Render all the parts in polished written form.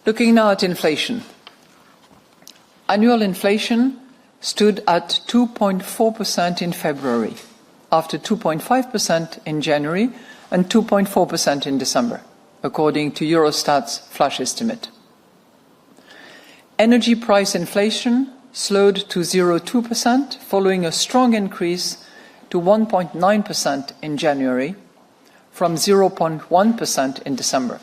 Looking now at inflation. Annual inflation stood at 2.4% in February, after 2.5% in January and 2.4% in December, according to Eurostat's flash estimate. Energy price inflation slowed to 0.2%, following a strong increase to 1.9% in January, from 0.1% in December.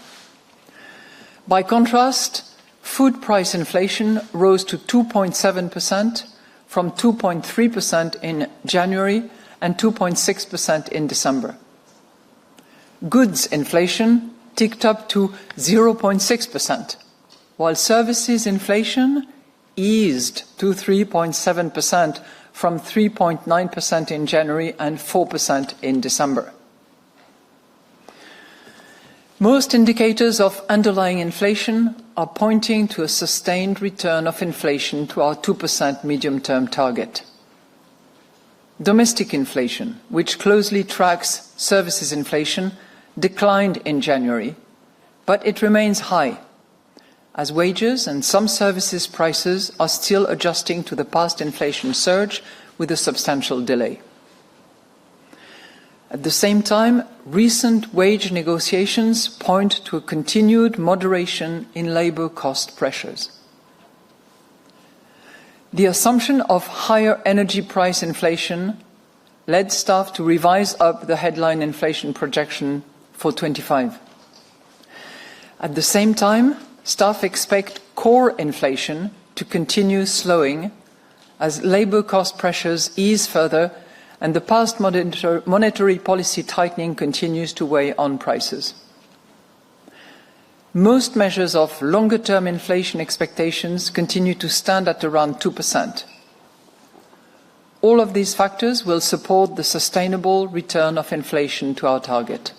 By contrast, food price inflation rose to 2.7%, from 2.3% in January and 2.6% in December. Goods inflation ticked up to 0.6%, while services inflation eased to 3.7%, from 3.9% in January and 4% in December. Most indicators of underlying inflation are pointing to a sustained return of inflation to our 2% medium-term target. Domestic inflation, which closely tracks services inflation, declined in January, but it remains high, as wages and some services prices are still adjusting to the past inflation surge with a substantial delay. At the same time, recent wage negotiations point to a continued moderation in labour cost pressures. The assumption of higher energy price inflation led staff to revise up the headline inflation projection for 25. At the same time, staff expect core inflation to continue slowing as labour cost pressures ease further and the past monetary policy tightening continues to weigh on prices. Most measures of longer-term inflation expectations continue to stand at around 2%. All of these factors will support the sustainable return of inflation to our target.